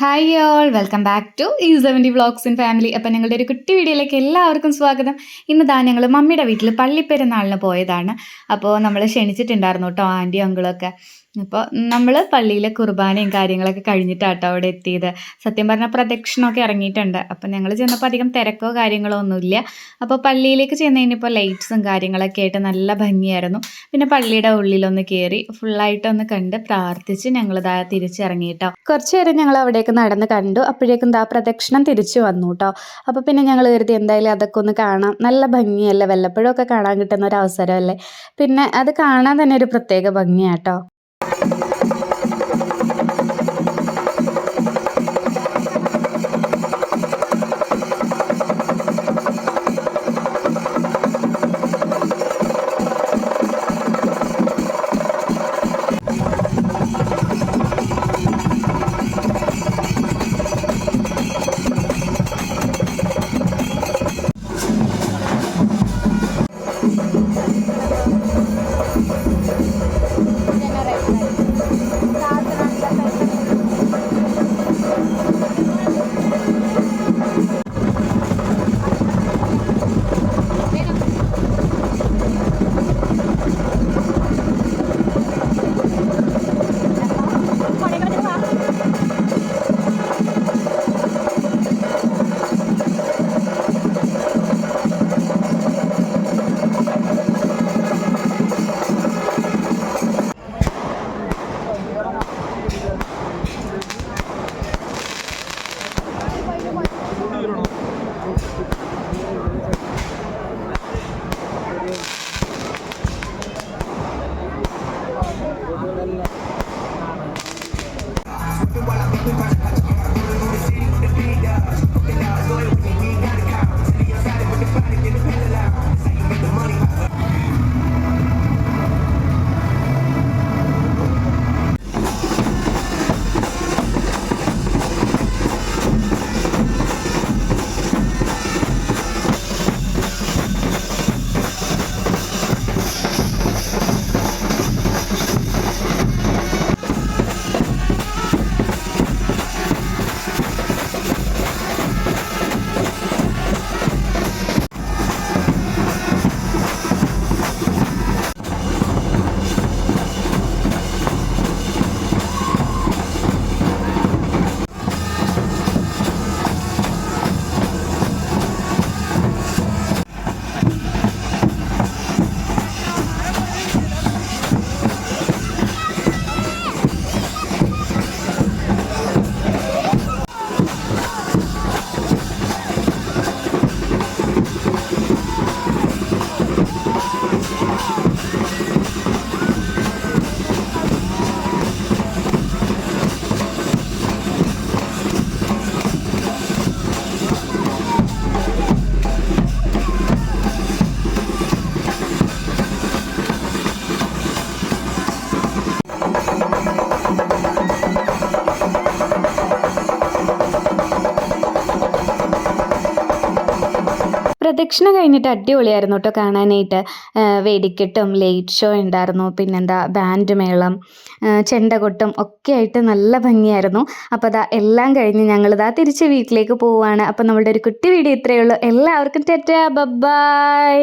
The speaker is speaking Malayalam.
Hi all welcome back to E70 vlogs in family. അപ്പം ഞങ്ങളുടെ ഒരു കുട്ടി വീഡിയോയിലേക്ക് എല്ലാവർക്കും സ്വാഗതം. ഇന്ന് ഞങ്ങൾ മമ്മിയുടെ വീട്ടിൽ പള്ളിപ്പെരുന്നാളിന് പോയതാണ്. അപ്പോൾ നമ്മൾ ക്ഷണിച്ചിട്ടുണ്ടായിരുന്നു കേട്ടോ ആൻറ്റി അങ്കിളൊക്കെ. അപ്പോൾ നമ്മൾ പള്ളിയിലെ കുർബാനയും കാര്യങ്ങളൊക്കെ കഴിഞ്ഞിട്ടാട്ടോ അവിടെ എത്തിയത്. സത്യം പറഞ്ഞാൽ പ്രദക്ഷിണമൊക്കെ ഇറങ്ങിയിട്ടുണ്ട്. അപ്പം ഞങ്ങൾ ചെന്നപ്പോൾ അധികം തിരക്കോ കാര്യങ്ങളോ ഒന്നുമില്ല. അപ്പോൾ പള്ളിയിലേക്ക് ചെന്ന് കഴിഞ്ഞപ്പോൾ ലൈറ്റ്സും കാര്യങ്ങളൊക്കെ ആയിട്ട് നല്ല ഭംഗിയായിരുന്നു. പിന്നെ പള്ളിയുടെ ഉള്ളിലൊന്ന് കയറി ഫുള്ളായിട്ടൊന്ന് കണ്ട് പ്രാർത്ഥിച്ച് ഞങ്ങളിതാ തിരിച്ചിറങ്ങി കേട്ടോ. കുറച്ച് നേരം ഞങ്ങൾ അവിടേക്ക് നടന്ന് കണ്ടു. അപ്പോഴേക്കും പ്രദക്ഷിണം തിരിച്ചു വന്നു കേട്ടോ. അപ്പോൾ പിന്നെ ഞങ്ങൾ കരുതി എന്തായാലും അതൊക്കെ ഒന്ന് കാണാം, നല്ല ഭംഗിയല്ലേ, വല്ലപ്പോഴും ഒക്കെ കാണാൻ കിട്ടുന്ന ഒരു അവസരമല്ലേ. പിന്നെ അത് കാണാൻ തന്നെ ഒരു പ്രത്യേക ഭംഗിയാട്ടോ. പ്രദക്ഷിണം കഴിഞ്ഞിട്ട് അടിപൊളിയായിരുന്നു കേട്ടോ കാണാനായിട്ട്. വെടിക്കെട്ടും ലൈറ്റ് ഷോ ഉണ്ടായിരുന്നു, പിന്നെന്താ ബാൻഡ് മേളം, ചെണ്ടകൊട്ടും ഒക്കെ ആയിട്ട് നല്ല ഭംഗിയായിരുന്നു. അപ്പോൾ എല്ലാം കഴിഞ്ഞ് ഞങ്ങളിതാ തിരിച്ച് വീട്ടിലേക്ക് പോവുകയാണ്. അപ്പോൾ നമ്മളുടെ ഒരു കുട്ടി വീഡിയോ ഇത്രയേ ഉള്ളൂ. എല്ലാവർക്കും ടാറ്റാ, ബൈ.